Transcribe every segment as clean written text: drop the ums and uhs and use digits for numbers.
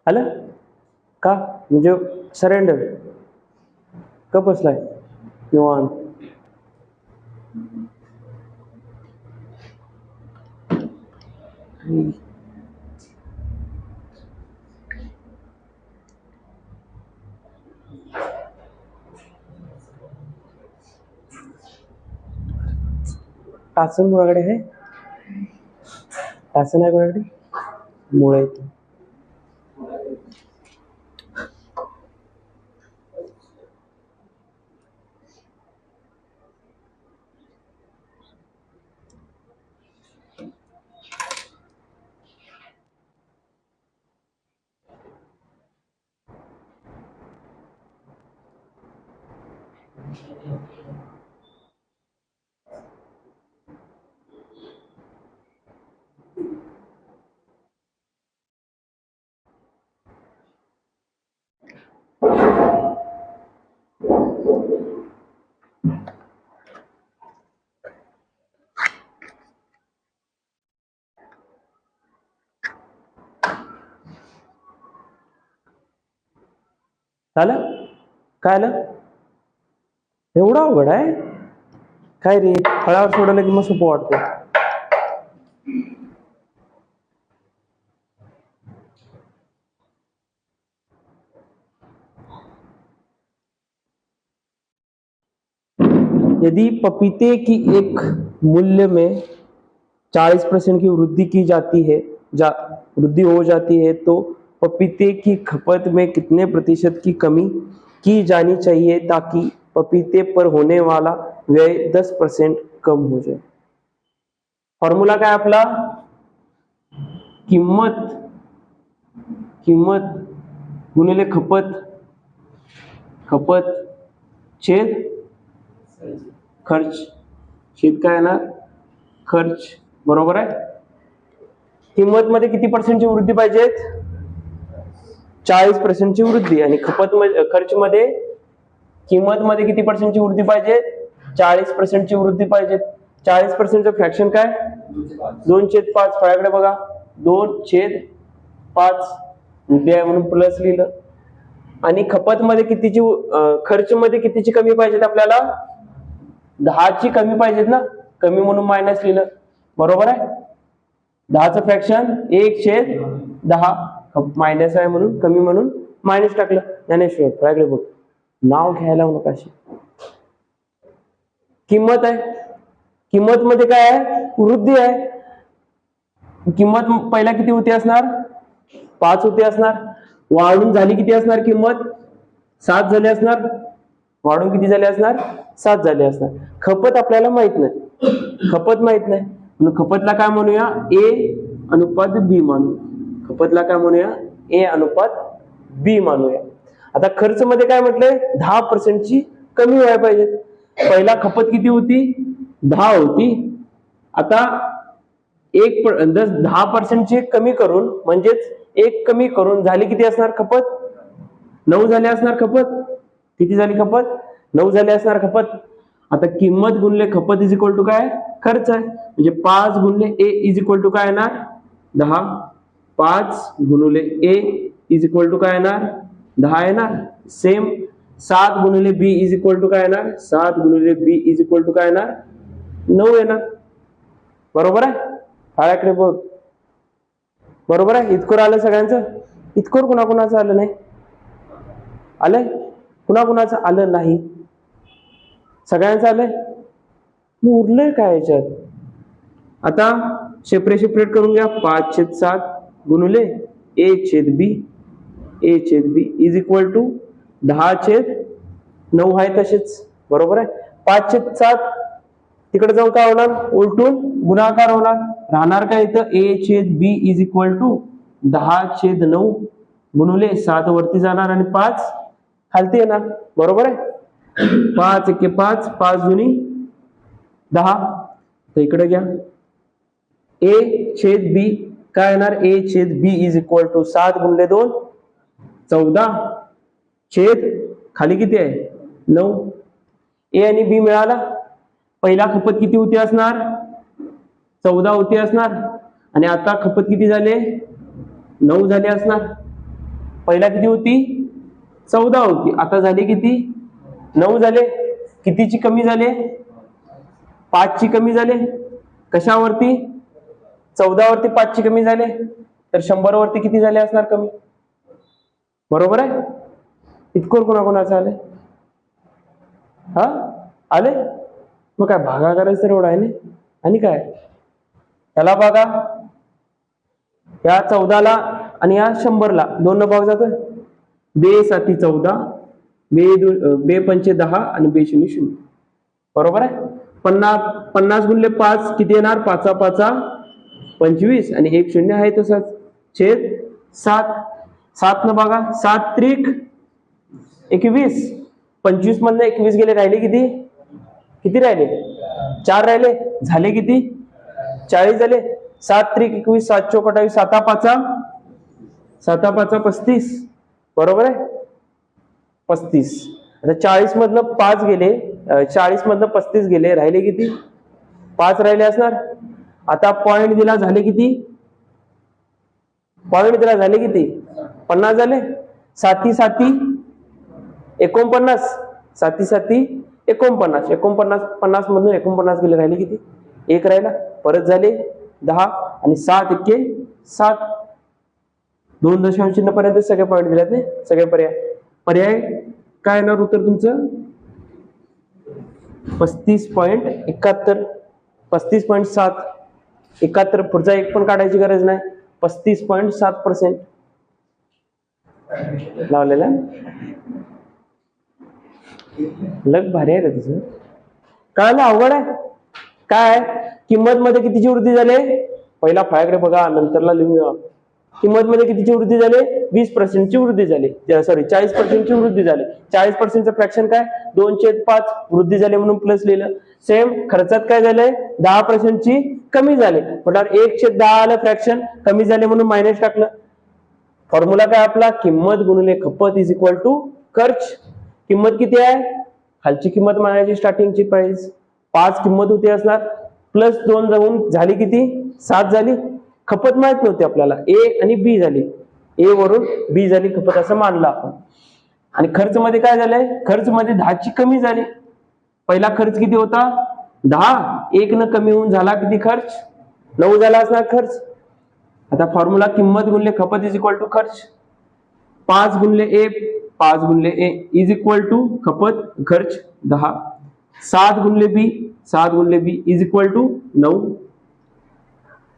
आलं का? म्हणजे सरेंडर का बसलाय निवांत. टाचन कोणाकडे आहे? टाचन आहे कोणाकडे? मुळे झालं काय आलं? एवढं अवघड आहे काय रे? फळावर सोडलं की मग सोपं वाटतं. यदि पपीते की एक मूल्य में 40% की वृद्धि की जाती है वृद्धि हो जाती है तो पपीते की खपत में कितने प्रतिशत की कमी की जानी चाहिए ताकि पपीते पर होने वाला व्यय 10% कम हो जाए. फॉर्म्युला काय आपला? किंमत गुणिले खपत छेद खर्च. छेद काय येणार? खर्च. बरोबर आहे. किंमत मध्ये किती पर्सेंटची वृद्धी पाहिजे? 40% वृद्धी. आणि खर्च मध्ये किंमत मध्ये किती पर्सेंटची वृद्धी पाहिजे? 40% वृद्धी पाहिजे. 40% फ्रॅक्शन काय? 2/5. फळ्याकडे बघा. 2/5 वृद्धी आहे म्हणून प्लस लिहिलं. आणि खपत मध्ये कितीची खर्च मध्ये कितीची कमी पाहिजेत आपल्याला? 10ची कमी पाहिजेत ना. कमी म्हणून मायनस लिहिलं. बरोबर आहे. 10चं फ्रॅक्शन 1/10. मायनस आहे म्हणून कमी म्हणून मायनस टाकलं. ज्ञानेश्वर फळ्याकडे बघ. नाव घ्यायला नको अशी. किंमत आहे. किंमत मध्ये काय आहे? वृद्धी आहे. किंमत पहिला किती होती असणार? 5 होती असणार. वाढून झाली किती असणार किंमत? 7 झाली असणार. वाढून किती झाले असणार? 7 झाले असणार. खपत आपल्याला माहित नाही. खपत माहित नाही म्हणून खपतला काय म्हणूया? A अनुपात B मानू. खपतला काय म्हणूया? A अनुपात B मानूया. आता खर्च मध्ये काय म्हटलंय? 10% कमी व्हायला पाहिजे. पहिला खपत किती होती? 10 होती. आता 10% कमी करून म्हणजेच 1 कमी करून झाली किती असणार खपत? 9 झाली असणार खपत. किती झाली खपत? 9 झाली असणार खपत. आता किंमत गुणले खपत इज इक्वल टू काय? खर्च आहे. म्हणजे 5 गुणले A इज इक्वल टू काय येणार? 10. 5 गुणिले A इज इक्वल टू काय येणार? 10 येणार. सेम 7 गुणिले B इज इक्वल टू काय येणार? 7 गुणिले B इज इक्वल टू काय येणार? 9 येणार. बरोबर आहे. फळ्याकडे बघ. बरोबर आहे. इतकं आलं सगळ्यांचं? इतकं कुणाकुणाचं आलं नाही? आलंय? कुणाकुणाचं आलं नाही? सगळ्यांचं आलंय? मग उरलंय काय याच्यात? आता सेपरेट करून घ्या. 5/7 गुणिले A/B इज इक्वल टू 10/9 आहे तसेच. बरोबर आहे. 5/7 तिकडे जाऊन काय होणार? उलटून गुणाकार होणार. राहणार काय इथं? A/B इज इक्वल टू 10/9 गुणिले 7 वरती जाणार आणि 5 खालती येणार. बरोबर आहे. 5×1 5 दुनी 10. तर इकडे घ्या. A/B काय येणार? A/B इज इक्वल टू 7 गुणिले 2 14 छेद खाली किती आहे? 9. A आणि B मिळाला. पहिला खपत किती होती असणार? 14 होती असणार. आणि आता खपत किती झाले? 9 झाले असणार. पहिला किती होती? 14 होती. आता झाली किती? 9 झाले. कितीची कमी झाले? 5 ची कमी झाले. कशावरती? 14 वरती 5 ची कमी झाले. तर 100 वरती किती झाले असणार कमी? बरोबर आहे. इतकं कोणाकोणाचं आले? हा आले. मग काय भागाकाराचं तर एवढं आहे ना. आणि काय त्याला बघा, या 14ला आणि या 100ला 2 भाग जातोय. बे 7 14, बे 5 10 आणि बे 0 0. बरोबर आहे. 50 गुणिले 5 किती येणार? 5 5 25 आणि 1 0 आहे तसंच छेद 7. 7 न बघा, 7 त्रिक 21. 25 मधनं 21 गेले, राहिले किती? किती राहिले? 4 राहिले. झाले किती? 40 झाले. 7 त्रिक 21, 7 चौक 28, 7 5 35. बरोबर आहे. 35. आता 40 मधनं 5 गेले, 40 मधनं 35 गेले, राहिले किती? 5 राहिले असणार. आता पॉइंट दिला, झाले किती? पॉइंट दिला, झाले किती? 50 झाले. 7 7 49, 7 7 49, 50 मधून 49 गेले, राहिले किती? 1 राहिला. परत झाले 10 आणि 7 1 7. 2 दशांश चिन्ह पर्यंत सगळे पॉइंट दिलेत ना. सगळे पर्याय काय येणार उत्तर तुमचं? 35.71, 35.7. 71 पुढचा एक पण काढायची गरज नाही. 35.7% लावलेला. लग भारी आहे रे तुझं. कळलं? अवघड आहे काय? किंमत मध्ये कितीची वृद्धी झाली? पहिला फायाकडे बघा, नंतरला लिहूया. किंमत मध्ये कितीची वृद्धी झाली? 20%ची वृद्धी झाली. सॉरी 40%ची वृद्धी झाली. 40%चं फ्रॅक्शन काय? 2/5 वृद्धी झाली म्हणून प्लस लिहिलं. सेम खर्चात काय झालंय? 10%ची कमी झाली. म्हटल्यावर 1/10 आलं फ्रॅक्शन, कमी झाले म्हणून मायनस टाकलं. फॉर्म्युला काय आपला? किंमत गुणिले खपत इज इक्वल टू खर्च. किंमत किती आहे? खालची किंमत मागायची, स्टार्टिंगची प्राइस 5 किंमत होती असणार, प्लस 2 जाऊन झाली किती? 7 झाली. खपत माहित नव्हती आपल्याला, ए आणि बी झाली. ए वरून बी झाली खपत असं मानलं आपण. आणि खर्च मध्ये काय झालंय? खर्च मध्ये 10 ची कमी झाली. पहिला खर्च किती होता? 10. 1 न कमी होऊन झाला किती खर्च? 9 झाला असणार खर्च. आता फॉर्म्युला किंमत गुणिले खपत इज इक्वल टू खर्च. 5 गुणिले ए इज इक्वल टू खपत खर्च 10. 7 गुणिले बी इज इक्वल टू 9.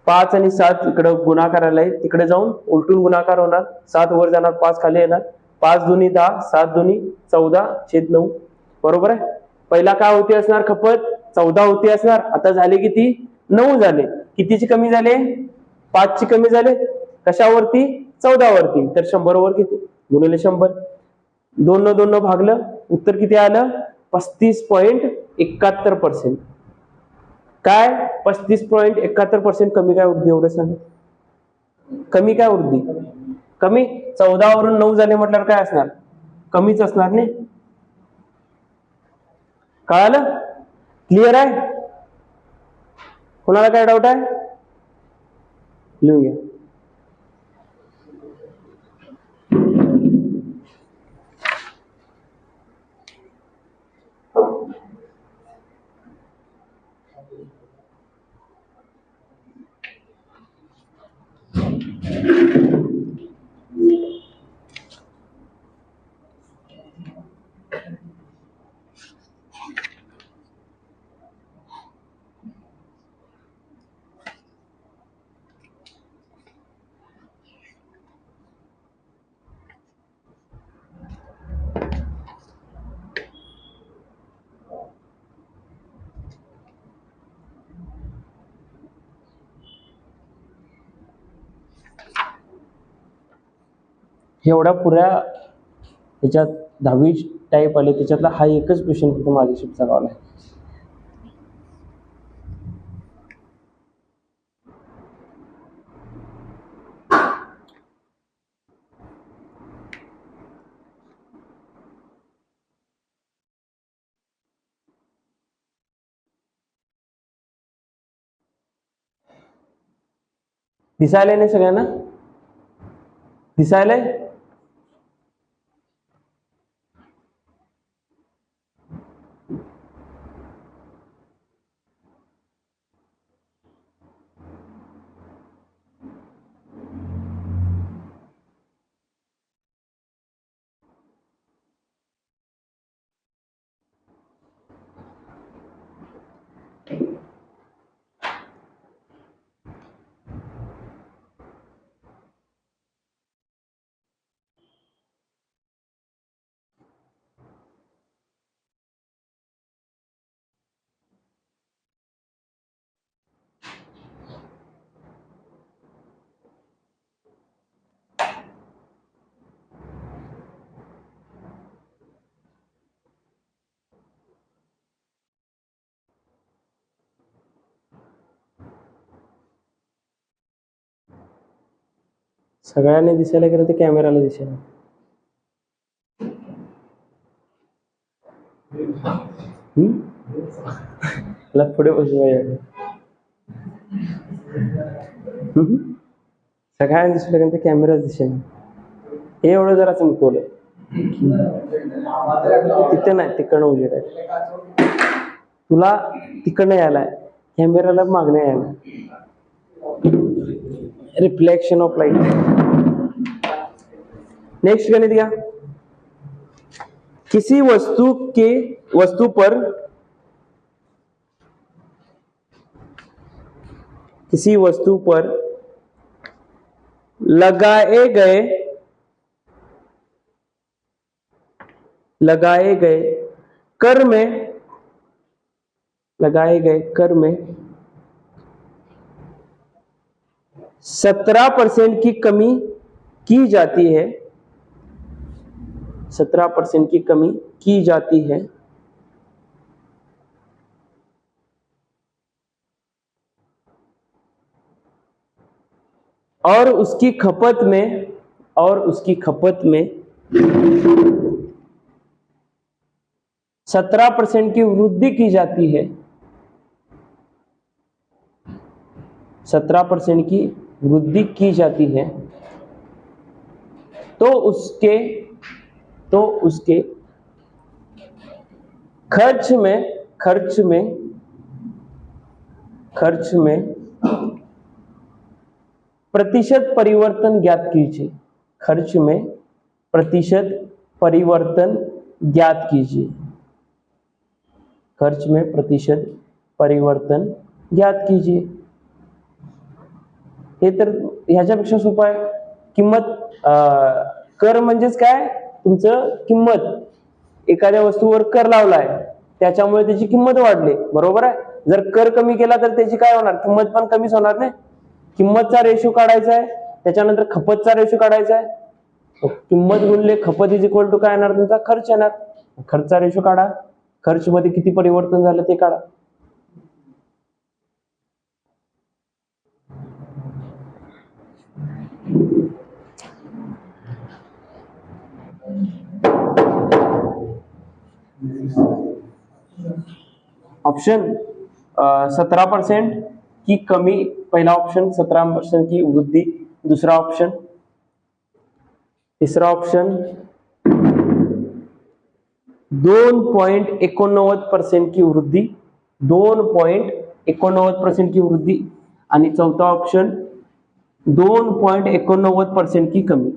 5 आणि 7 इकडे गुणाकार आलाय, तिकडे जाऊन उलटून गुणाकार होणार. 7 वर जाणार, 5 खाली येणार. 5 दुनी 10, 7 दुनी 14 छेद 9. बरोबर आहे. पहिला काय होती असणार खपत? 14 होती असणार. आता झाले किती? 9 झाले. कितीची कमी झाले? 5 ची कमी झाले. कशावरती? 14 वरती. तर 100 वर किती? गुणिले 100. 2 न 2 भागलं, उत्तर किती आलं? 35.71%. काय? 35.71% कमी काय वृद्धी? एवढं सांग. कमी काय वृद्धी? कमी. 14 वरून 9 झाले म्हटल्यावर काय असणार? कमीच असणार नाही. कळालं? क्लिअर आहे? कोणाला काय डाऊट आहे? लिहून घ्या. एवढा पुऱ्या त्याच्यात 10वी टाईप आले, त्याच्यातला हा एकच क्वेश्चन फक्त माझ्या शिफ्टचा गावला आहे. दिसायला नाही सगळ्यांना? दिसायलंय? सगळ्यांनी दिसायला गेलं ते कॅमेराला दिसेल. त्याला पुढे बसवायचं. सगळ्यांना दिसलं गेलं ते कॅमेरा दिसेल. हे एवढं जरा चमकवलं. तिथे नाही, तिकडनं उजेड आहे. तुला तिकडनं यायलाय, कॅमेराला मागणं यायला. Reflection of light. नेक्स्ट गणित घ्या. किसी वस्तु पर लगाए गए कर में 17% की कमी की जाती है, 17% की कमी की जाती है, और उसकी खपत में 17% की वृद्धि की जाती है, 17% की वृद्धि की जाती है, तो उसके खर्च में प्रतिशत परिवर्तन ज्ञात कीजिए। खर्च में प्रतिशत परिवर्तन ज्ञात कीजिए। खर्च में प्रतिशत परिवर्तन ज्ञात कीजिए. हे तर ह्याच्यापेक्षा सोपं आहे. किंमत कर म्हणजेच काय, तुमचं किंमत, एखाद्या वस्तूवर कर लावलाय त्याच्यामुळे त्याची किंमत वाढली, बरोबर आहे. जर कर कमी केला तर त्याची काय होणार, किंमत पण कमीच होणार नाही. किंमतचा रेशो काढायचा आहे, त्याच्यानंतर खपतचा रेशो काढायचा आहे. किंमत गुणले खपत इज इक्वल टू काय येणार, तुमचा खर्च येणार. खर्चचा रेशो काढा, खर्च मध्ये किती परिवर्तन झालं ते काढा. ऑप्शन 17% की कमी, पहिला ऑप्शन. 17% की वृद्धि, दूसरा ऑप्शन. तीसरा ऑप्शन 2.89% की वृद्धि, 2.89% की वृद्धि. आणि चौथा ऑप्शन 2.89% की कमी.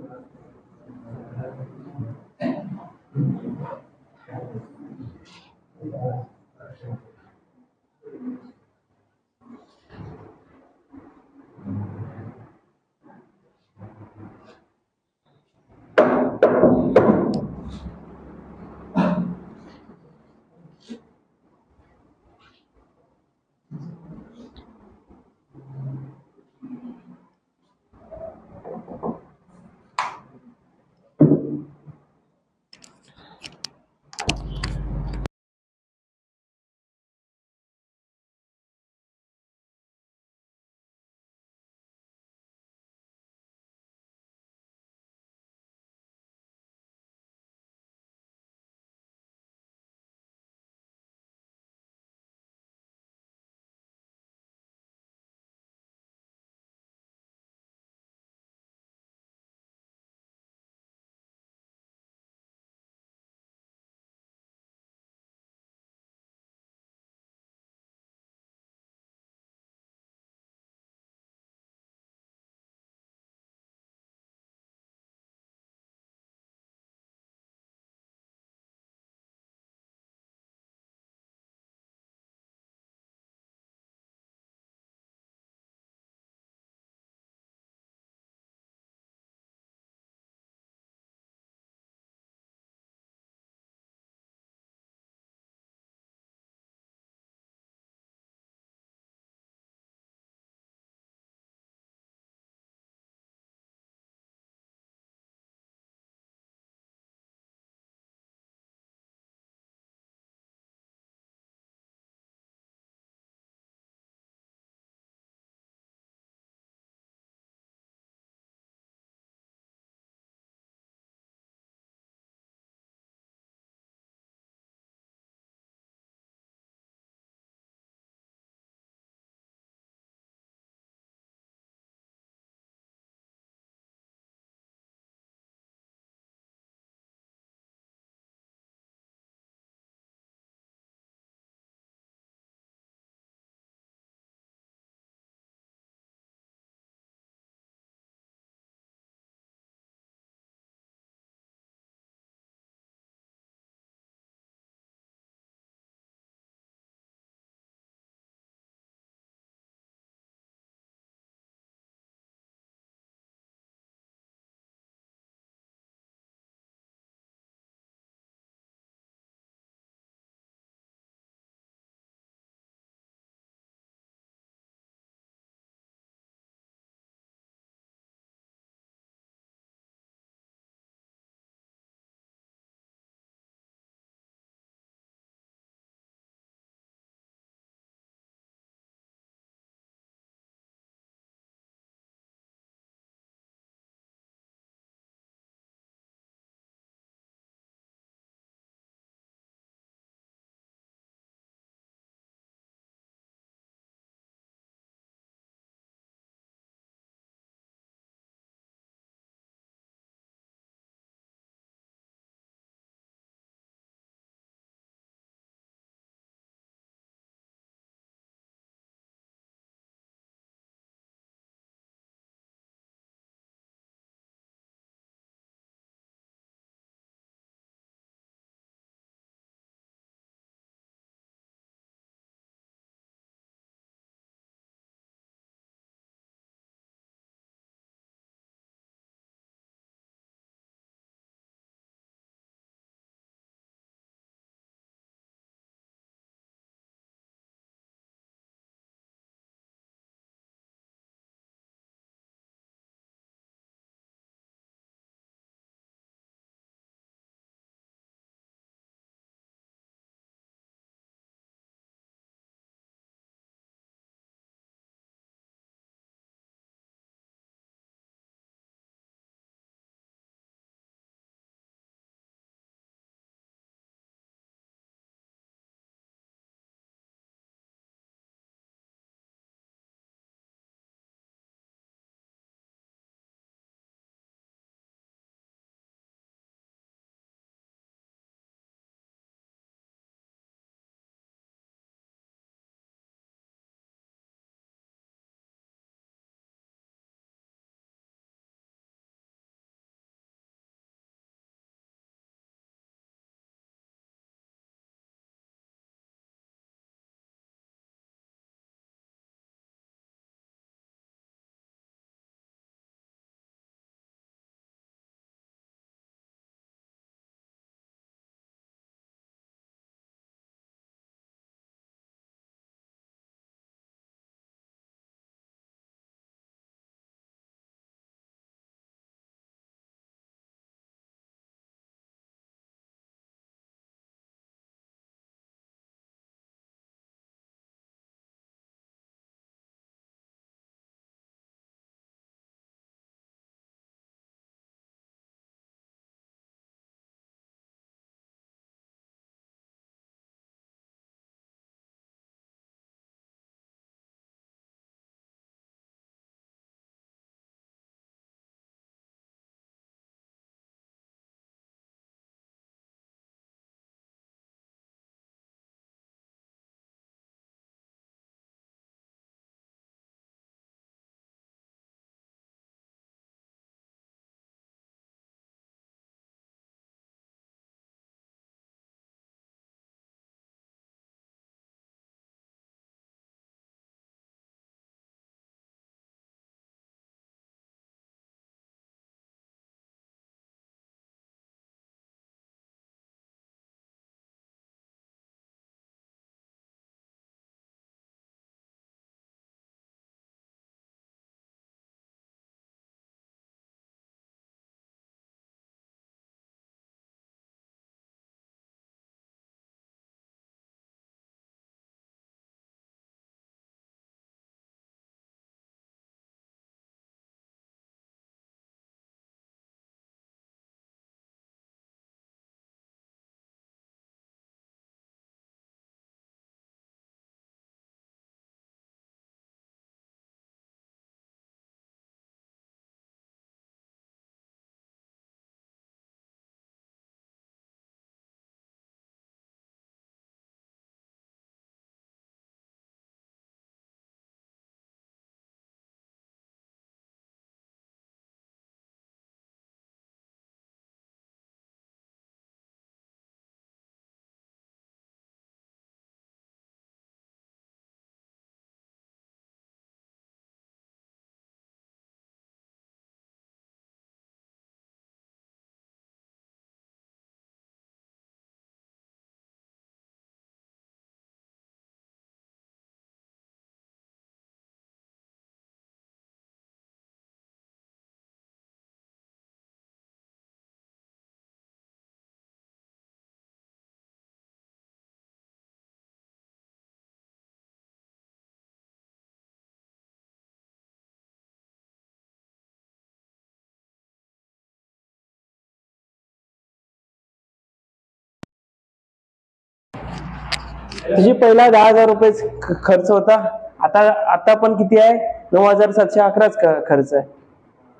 तुझी पहिला 10,000 रुपये खर्च होता, आता आता पण किती आहे? 9,711 खर्च आहे.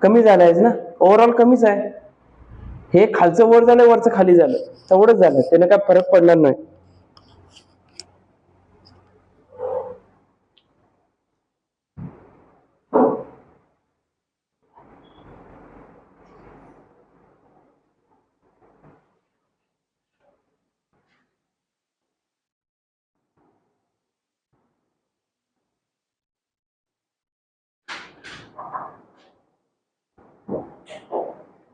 कमी झालायच ना, ओव्हरऑल कमीच आहे. हे खालचं वर झालं, वरचं खाली झालं, तेवढंच झालं, त्याने काय फरक पडणार नाही.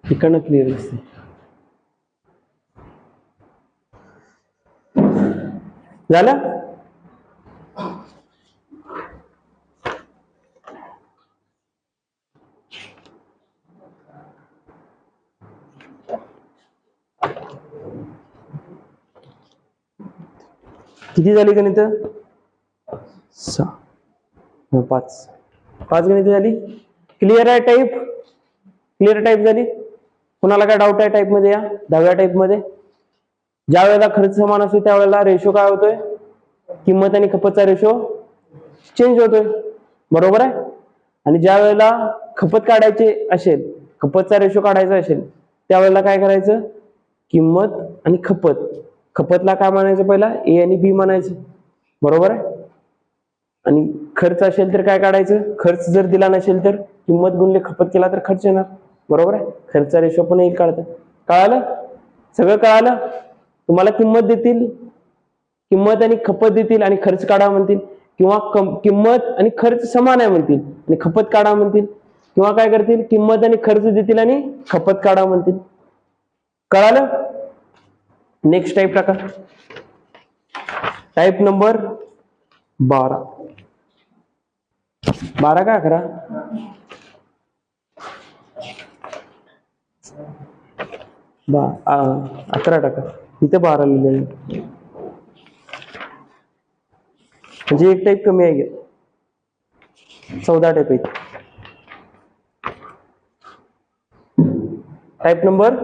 इकडनं क्लिअर दिसते. झालं? किती झाली गणित? 6 5 गणित झाली. क्लिअर आहे टाईप? क्लिअर टाईप झाली? कुणाला काय डाऊट आहे टाईप मध्ये? या 10व्या टाईप मध्ये ज्या वेळेला खर्च समान असतो त्यावेळेला रेशो काय होतोय? किंमत आणि खपतचा रेशो चेंज होतोय, बरोबर आहे. आणि ज्या वेळेला खपत काढायचे असेल, खपतचा रेशो काढायचा असेल, त्यावेळेला काय करायचं? किंमत आणि खपत, खपतला काय म्हणायचं? पहिला ए आणि बी म्हणायचं, बरोबर आहे. आणि खर्च असेल तर काय काढायचं? खर्च जर दिला नसेल तर किंमत गुणले खपत केला तर खर्च येणार, बरोबर आहे. खर्चा रेशो पण एक काढतात. कळालं? सगळं कळालं? तुम्हाला किंमत देतील, किंमत आणि खपत देतील आणि खर्च काढा म्हणतील, किंवा किंमत आणि खर्च समान आहे म्हणतील आणि खपत काढा म्हणतील, किंवा काय करतील? किंमत आणि खर्च देतील आणि खपत काढा म्हणतील. कळालं? नेक्स्ट टाईप टाका. Type number 12. 12 का 11? 11 टाका. इथे 12 लिहिलेलं म्हणजे एक टाईप कमी आहे. 14 टाईप आहे. Type number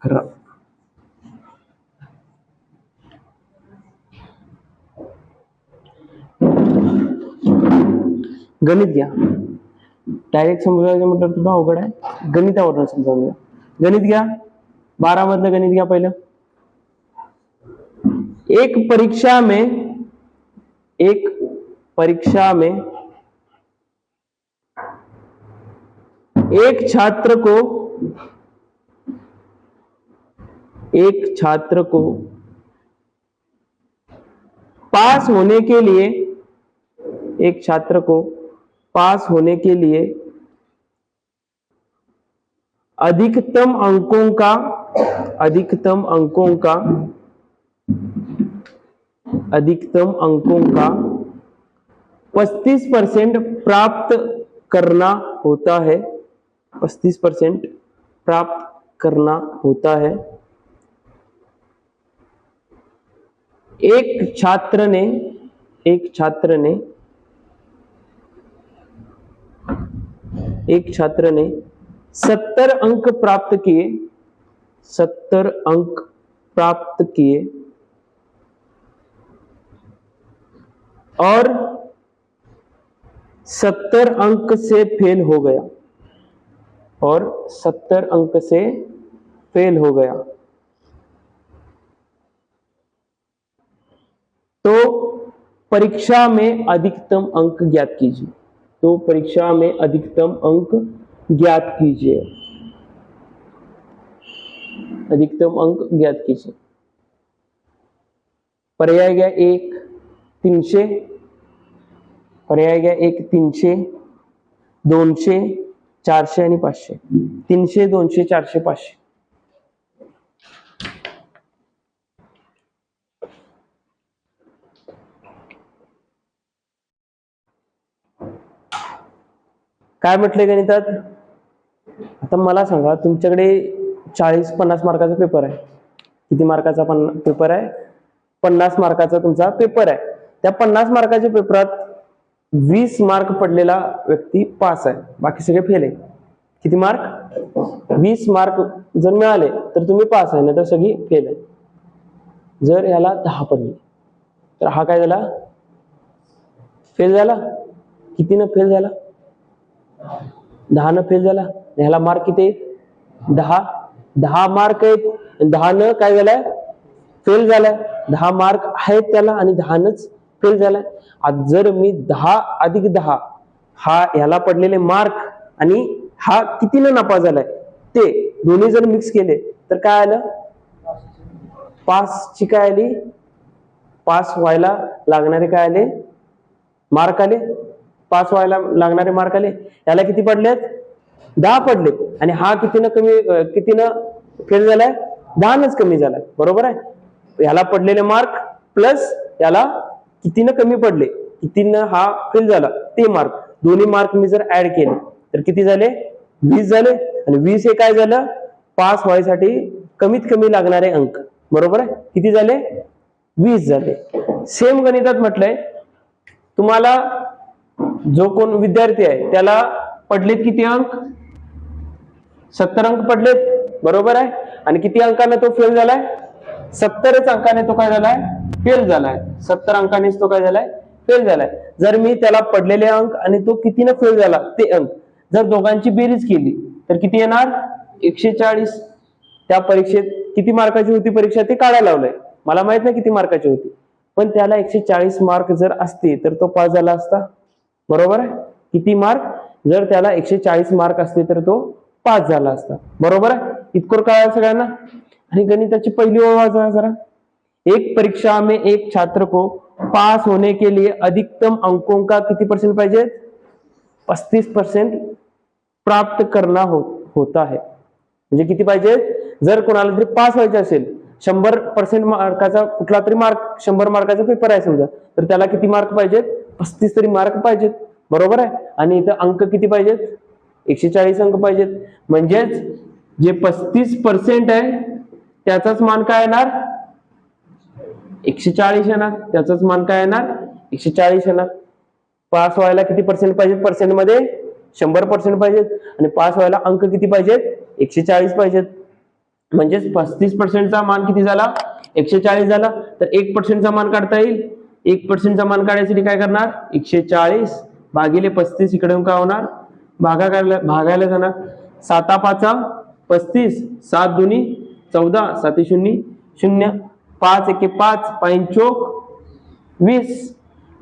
11. गणित घ्या. डायरेक्ट समजायचं म्हटलं तुला अवघड आहे, गणितावरून समजावून घ्या. गणित घ्या. 12 मधलं गणित घ्या पहिलं. एक परीक्षा में एक छात्र को पास होने के लिए अधिकतम अंकों का 35% प्राप्त करना होता है। 35% प्राप्त करना होता है। एक छात्र ने 70 अंक प्राप्त किए। 70 अंक प्राप्त किए और 70 अंक से फेल हो गया। और 70 अंक से फेल हो गया। तो परीक्षा में अधिकतम अंक ज्ञात कीजिए। तो परीक्षा में अधिकतम अंक ज्ञात कीजिए। अधिकतम अंक ज्ञात कीजिए। पर्याय गया 1 300, पर्याय गया 1 300, 200, 400 आणि 500. 300, 200, 400, 500. काय म्हटले गणितात? आता मला सांगा, तुमच्याकडे 40-50 मार्काचा पेपर आहे. किती मार्काचा पेपर आहे? 50 मार्काचा तुमचा पेपर आहे. त्या 50 मार्काच्या पेपरात 20 मार्क पडलेला व्यक्ती पास आहे, बाकी सगळे फेल आहे. किती मार्क? 20 मार्क जर मिळाले तर तुम्ही पास आहे, नाही तर सगळी फेल आहे. जर ह्याला 10 पडले तर हा काय झाला? फेल झाला. कितीनं फेल झाला? 10 फेल झाला. ह्याला मार्क किती आहेत? 10 मार्क आहेत. 10 काय झालाय? फेल झालाय. 10 मार्क आहेत त्याला आणि 10नच फेल झालाय. आज जर मी 10 अधिक 10 हा ह्याला पडलेले मार्क आणि हा कितीनं नापास झालाय ते दोन्ही जर मिक्स केले तर काय आलं? पासची काय आली? पास व्हायला लागणारे काय आले? मार्क आले. पास व्हायला लागणारे मार्क आले. याला किती पडलेत? 10 पडले. आणि हा कितीनं फेल झालाय? 10नच कमी झालाय. बरोबर आहे. याला पडलेले मार्क प्लस याला कितीनं कमी पडले, कितीनं हा फेल झाला ते मार्क, दोन्ही मार्क मी जर ऍड केले तर किती झाले? 20 झाले. आणि 20 हे काय झालं? पास व्हायसाठी कमीत कमी लागणारे अंक. बरोबर आहे. किती झाले? 20 झाले. सेम गणितात म्हटलंय तुम्हाला जो कोण विद्यार्थी आहे त्याला पडलेत किती अंक? 70 अंक पडलेत. बरोबर आहे. आणि किती अंकाने तो फेल झालाय? 70च अंकाने तो काय झालाय? फेल झालाय. 70 अंकानेच तो काय झालाय? फेल झालाय. जर मी त्याला पडलेले अंक आणि तो कितीनं फेल झाला ते अंक जर दोघांची बेरीज केली तर किती येणार? 140. त्या परीक्षेत किती मार्काची होती परीक्षा ते काढायला लावलंय. मला माहित नाही किती मार्काची होती, पण त्याला 140 मार्क जर असते तर तो पास झाला असता. बरोबर आहे. किती मार्क? जर त्याला 140 मार्क असते तर तो पास झाला असता. बरोबर आहे. इतकं कळालं सगळ्यांना. आणि गणिताची पहिली ओळ वाचा जरा. एक परीक्षा में एक छात्र को पास होने के लिए अधिकतम अंकों का किती परसेंट पाहिजे? 35% प्राप्त करना होता है. म्हणजे किती पाहिजे? जर कोणाला तरी पास व्हायचे असेल, 100% मार्काचा कुठला तरी मार्क, 100 मार्काचा पेपर आहे समजा, तर त्याला किती मार्क पाहिजेत? 35 तरी मार्क पाहिजेत. बरोबर आहे. आणि इथं अंक किती पाहिजेत? 140 अंक पाहिजेत. म्हणजेच जे 35% आहे त्याचाच मान काय येणार? 140 येणार. त्याचाच मान काय येणार? 140 येणार. पास व्हायला किती पर्सेंट पाहिजेत? पर्सेंट मध्ये 100% पाहिजेत. आणि पास व्हायला अंक किती पाहिजेत? 140 पाहिजेत. म्हणजेच 35%चा मान किती झाला? 140 झाला. तर 1%चा मान काढता येईल. 1%चा मान काढण्यासाठी काय करणार? 140 भागिले 35. इकडे काय होणार? भागायला जाणार. 7 5 35, 7 2 14, 7 0 0, 5 1 5, 5 चोक 20.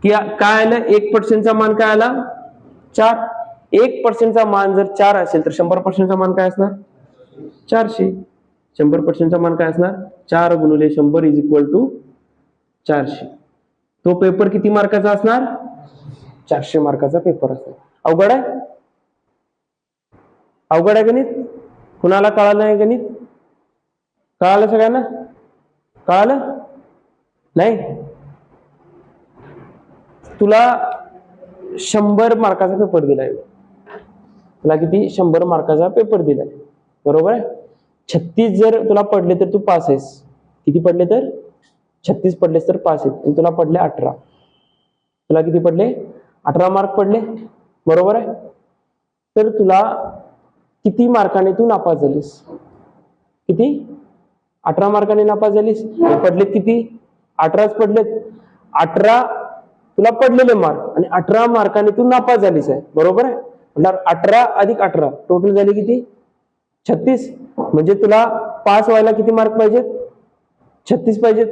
काय आलं? 1%चा मान काय आला? 4. 1%चा मान जर 4 असेल तर 100%चा मान काय असणार? 400. 100%चा मान काय असणार? 4 गुणिले 100 इज इक्वल टू 400. तो पेपर किती मार्काचा असणार? 400 मार्काचा पेपर असणार. अवघड आहे? अवघड आहे गणित? कुणाला कळालं नाही गणित? कळालं सगळ्यांना? कळालं नाही? तुला 100 मार्काचा पेपर दिलाय. तुला किती? 100 मार्काचा पेपर दिलाय. बरोबर आहे. 36 जर तुला पडले तर तू पास आहेस. किती पडले तर? 36 पडलेस तर पास आहेस. आणि तुला पडले 18. तुला किती पडले? 18 मार्क पडले. बरोबर आहे. तर तुला किती मार्काने तू नापास झालीस? किती? 18 मार्काने नापास झालीस. पडलेत किती? 18च पडलेत. 18 तुला पडलेले मार्क आणि 18 मार्काने तू नापास झालीस आहे. बरोबर आहे. म्हणजे 18 अधिक 18 टोटल झाले किती? 36. म्हणजे तुला पास व्हायला किती मार्क पाहिजेत? 36 पाहिजेत.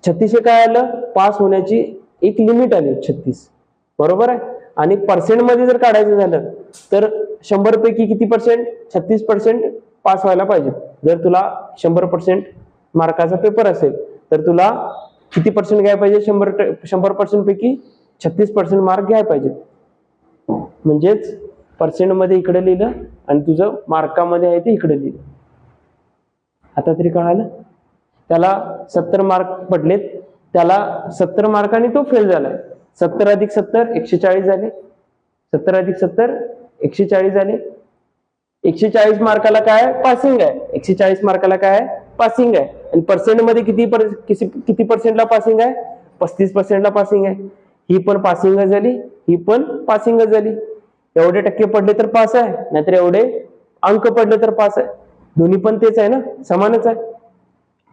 36 हे काय आलं? पास होण्याची एक लिमिट आली 36. बरोबर आहे. आणि पर्सेंट मध्ये जर काढायचं झालं तर 100 पैकी किती पर्सेंट? 36% पास व्हायला पाहिजे. जर तुला 100% मार्काचा पेपर असेल तर तुला किती पर्सेंट घ्यायला पाहिजे? 100% पैकी 36% मार्क घ्यायला पाहिजे. म्हणजेच पर्सेंट मध्ये इकडे लिहिलं आणि तुझं मार्कामध्ये आहे ते इकडे लिहिलं. आता तरी कळालं? त्याला 70 मार्क पडलेत. त्याला 70 मार्काने तो फेल झालाय. 70 अधिक 70 140 झाले. 70 अधिक 70 140 झाले. 140 मार्काला काय? पासिंग आहे. 140 मार्काला काय? पासिंग आहे. आणि पर्सेंट मध्ये किती पर्सेंटला पासिंग आहे? 35%ला पासिंग आहे. ही पण पासिंगच झाली, ही पण पासिंगच झाली. एवढे टक्के पडले तर पास आहे, नाहीतर एवढे अंक पडले तर पास आहे. दोन्ही पण तेच आहे ना, समानच आहे.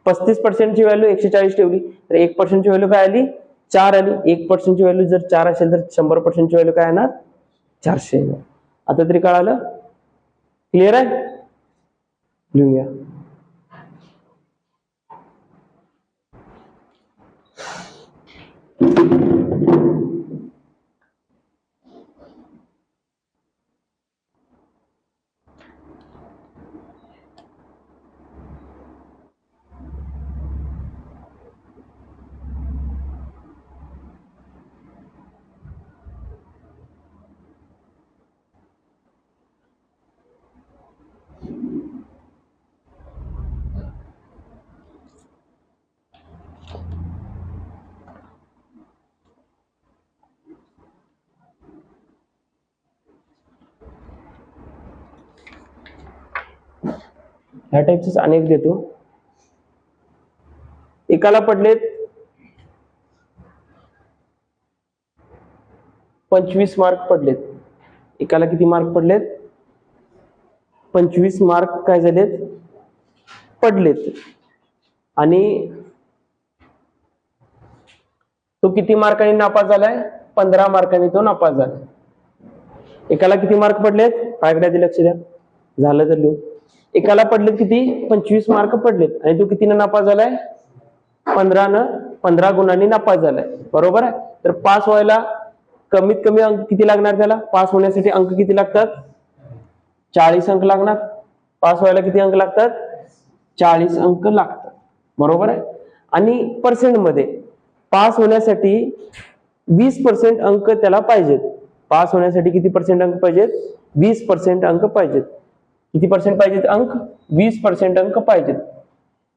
35% व्हॅल्यू 140 ठेवली तर 1% व्हॅल्यू काय आली, 4 आली. 1% व्हॅल्यू जर 4 असेल तर 100% व्हॅल्यू काय येणार, 400 येणार. आता तरी कळालं? क्लिअर आहे? लिहूया. ह्या टाईपचे अनेक देतो. एकाला पडलेत 25 मार्क पडलेत. एकाला किती मार्क पडलेत, 25 मार्क काय झालेत, पडलेत. आणि तो किती मार्कांनी नापास झालाय, 15 मार्कांनी तो नापास झाला. एकाला किती मार्क पडलेत, पायकड्यात लक्ष द्या, झालं तर लिहू. एकाला पडलेत किती, 25 मार्क पडलेत आणि तो कितीनं नापास झालाय, 15 गुणांनी नापास झालाय. बरोबर आहे. तर पास व्हायला कमीत कमी अंक किती लागणार त्याला, पास होण्यासाठी अंक किती लागतात, 40 अंक लागणार. पास व्हायला किती अंक लागतात, 40 अंक लागतात. बरोबर आहे. आणि पर्सेंट मध्ये पास होण्यासाठी 20% अंक त्याला पाहिजेत. पास होण्यासाठी किती पर्सेंट अंक पाहिजेत, 20% अंक पाहिजेत. किती पर्सेंट पाहिजेत अंक, 20% अंक पाहिजेत.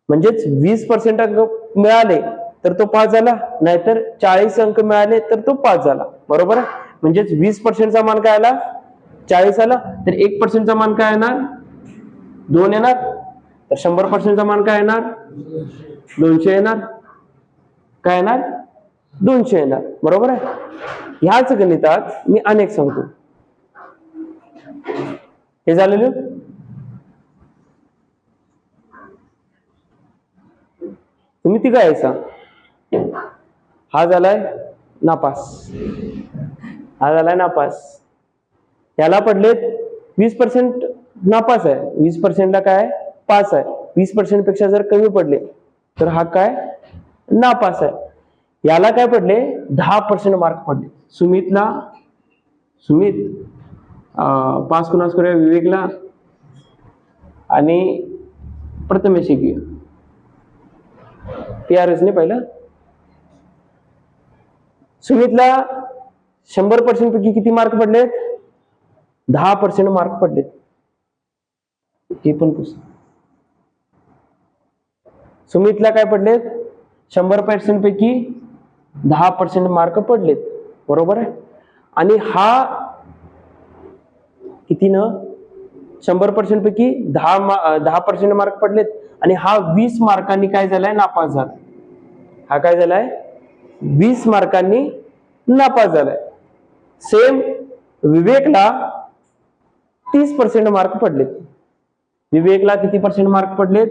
म्हणजेच 20% अंक मिळाले तर तो पास झाला, नाहीतर 40 अंक मिळाले तर तो पास झाला. बरोबर आहे. म्हणजेच 20%चा मान काय आला, 40 आला. तर 1%चा मान काय येणार, 2 येणार. तर 100%चा मान काय येणार, 200 येणार. काय येणार, 200 येणार. बरोबर आहे. ह्याच गणितात मी अनेक सांगतो. हे झालेलं. तुम्ही ती काय सांग, हा झालाय नापास, हा झालाय नापास. याला पडलेत 20% नापास आहे, 20%ला काय पास आहे. 20% पेक्षा जर कमी पडले तर हा काय नापास आहे. याला काय पडले, 10% मार्क पडले. सुमित पास कुणास करूया, विवेकला आणि प्रथमेश घेऊया. TRS ने पहिलं. सुमितला 100% पैकी किती मार्क पडलेत, 10% मार्क पडलेत. हे पण पुस. सुमितला काय पडलेत, 100% पैकी 10% मार्क पडलेत. बरोबर आहे. आणि हा किती न, 100% पैकी 10% मार्क पडलेत. आणि हा 20 मार्कांनी काय झालाय, नापास झाला. हा काय झालाय, 20 मार्कांनी नापास झालाय. सेम विवेकला 30% मार्क पडलेत. विवेकला किती पर्सेंट मार्क पडलेत,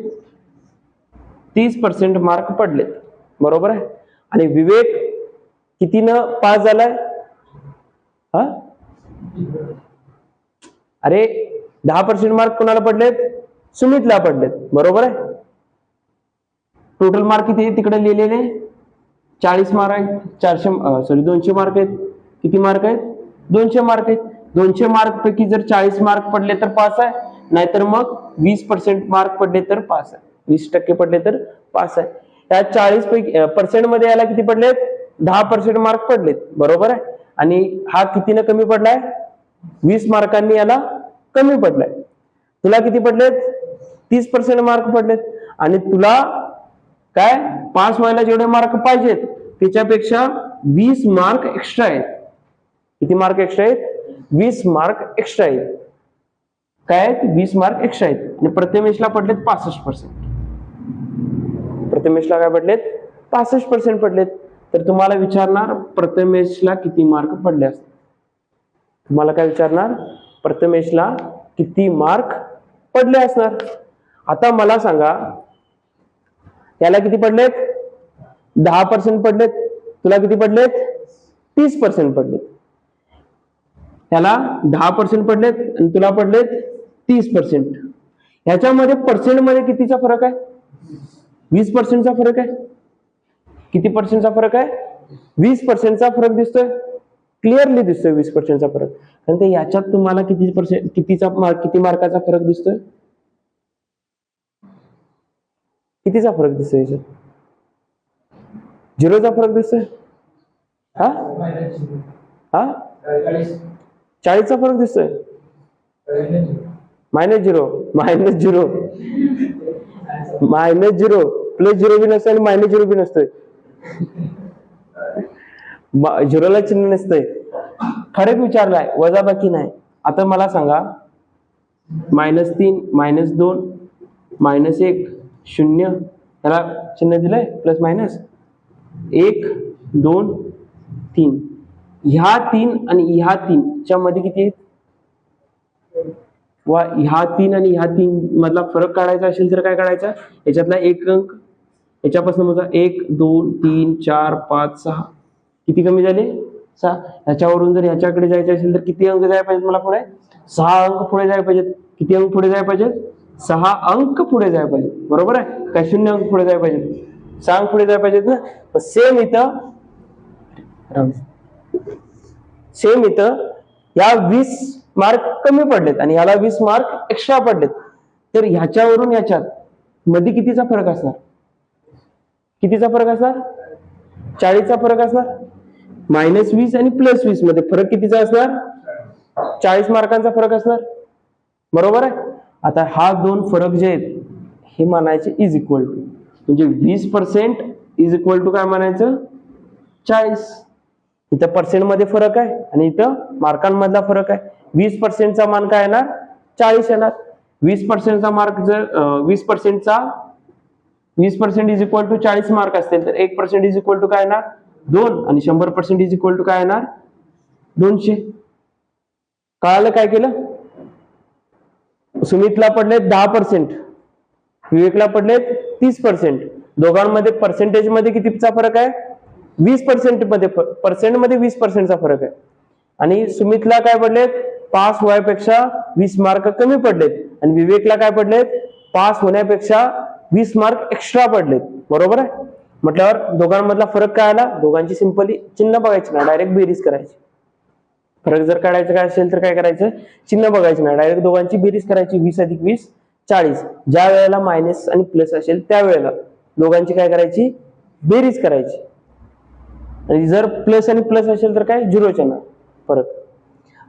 30% मार्क पडलेत. बरोबर आहे. आणि विवेक कितीनं पास झालाय, हा अरे 10% मार्क कोणाला पडलेत, सुमितला पडलेत. बरोबर आहे. टोटल मार्क किती तिकडे लिहिलेले, 40 मार्क आहेत. 200 मार्क आहेत. किती मार्क आहेत, 200 मार्क आहेत. 200 मार्क पैकी जर 40 मार्क पडले तर पास आहे, नाहीतर मग 20% मार्क पडले तर पास आहे, 20% पडले तर पास आहे. या 40 पैकी पर्सेंट मध्ये याला किती पडलेत, 10% मार्क पडलेत. बरोबर आहे. आणि हा कितीनं कमी पडलाय, 20 मार्कांनी याला कमी पडलाय. तुला किती पडलेत, 30% मार्क पडलेत. आणि तुला काय पास व्हायला जेवढे मार्क पाहिजेत त्याच्यापेक्षा 20 मार्क एक्स्ट्रा आहेत. किती मार्क एक्स्ट्रा आहेत, 20 मार्क एक्स्ट्रा आहेत. काय आहेत, 20 मार्क एक्स्ट्रा आहेत. आणि प्रथमेशला पडलेत 65%. प्रथमेशला काय पडलेत, 65% पडलेत. तर तुम्हाला विचारणार प्रथमेशला किती मार्क पडले असते. तुम्हाला काय विचारणार, प्रथमेशला किती मार्क पडले असणार. आता मला सांगा याला किती पडलेत? 10% पडलेत. तुला किती पडलेत? 30% पडलेत. याला 10% पडलेत आणि तुला पडलेत 30%. ह्याच्यामध्ये पर्सेंट मध्ये कितीचा फरक आहे? 20%चा फरक आहे. किती पर्सेंटचा फरक आहे? 20%चा फरक दिसतोय. क्लिअरली दिसतोय 20%चा फरक. कारण ते याच्यात तुम्हाला किती मार्काचा फरक दिसतोय? कितीचा फरक दिसतोय याच्यात? 0चा फरक दिसतोय. हा 40चा फरक दिसतोय. -0 प्लस 0 बी नसतोय आणि -0 बी नसतोय. 0ला चिन्ह नसतंय. फरक विचारलाय, वजाबाकी नाही. आता मला सांगा -3 -2 -1 0 त्याला चिन्ह दिलंय प्लस मायनस 1 2 3. ह्या 3 आणि ह्या 3 च्या मध्ये किती आहेत? वा ह्या 3 आणि ह्या 3 मधला फरक काढायचा असेल तर काय काढायचा? याच्यातला एक अंक याच्यापासून मोजा. 1 2 3 4 5 6 किती कमी झाले? 6. ह्याच्यावरून जर ह्याच्याकडे जायचं असेल तर किती अंक जायला पाहिजेत मला पुढे? 6 अंक पुढे जायला पाहिजेत. किती अंक पुढे जायला पाहिजेत? 6 अंक पुढे जायला पाहिजेत. बरोबर आहे काय? 0 अंक पुढे जायला पाहिजेत. 6 अंक पुढे जायला पाहिजेत ना. सेम इथं या 20 मार्क कमी पडलेत आणि ह्याला 20 मार्क एक्स्ट्रा पडलेत. तर ह्याच्यावरून ह्याच्यात मध्ये कितीचा फरक असणार? कितीचा फरक असणार? 40चा फरक असणार. -20 आणि +20 मध्ये फरक कितीचा असणार? 40 मार्कांचा फरक असणार. बरोबर आहे. आता हा दोन फरक जे आहेत हे मानायचे इज इक्वल टू, म्हणजे 20% इज इक्वल टू काय म्हणायचं? 40. इथं पर्सेंट मध्ये फरक आहे आणि इथं मार्कांमधला फरक आहे. 20%चा मान काय येणार? 40 येणार. 20%चा मार्क जर 20% इज इक्वल टू 40 मार्क असतील तर 1% इज इक्वल टू काय येणार? 2 आणि 100% इज इक्वल टू काय येणार? 200. कळालं काय केलं? सुमितला पडलेत 10%, विवेकला पडलेत 30%. दोघांमध्ये पर्सेंटेज मध्ये कितीचा फरक आहे? 20% मध्ये. पर्सेंट मध्ये 20%चा फरक आहे. आणि सुमितला काय पडलेत? पास व्हायपेक्षा 20 मार्क कमी पडलेत आणि विवेकला काय पडलेत? पास होण्यापेक्षा 20 मार्क एक्स्ट्रा पडलेत. बरोबर आहे. म्हटल्यावर दोघांमधला फरक काय आला? दोघांची सिंपली चिन्ह बघायची ना, डायरेक्ट बेरीज करायची. फरक जर काढायचं काय असेल तर काय करायचं? चिन्ह बघायचं ना, डायरेक्ट दोघांची बेरीज करायची. 20 + 20 40. ज्या वेळेला मायनस आणि प्लस असेल त्यावेळेला दोघांची काय करायची? बेरीज करायची. आणि जर प्लस आणि प्लस असेल तर काय? 0च्या ना फरक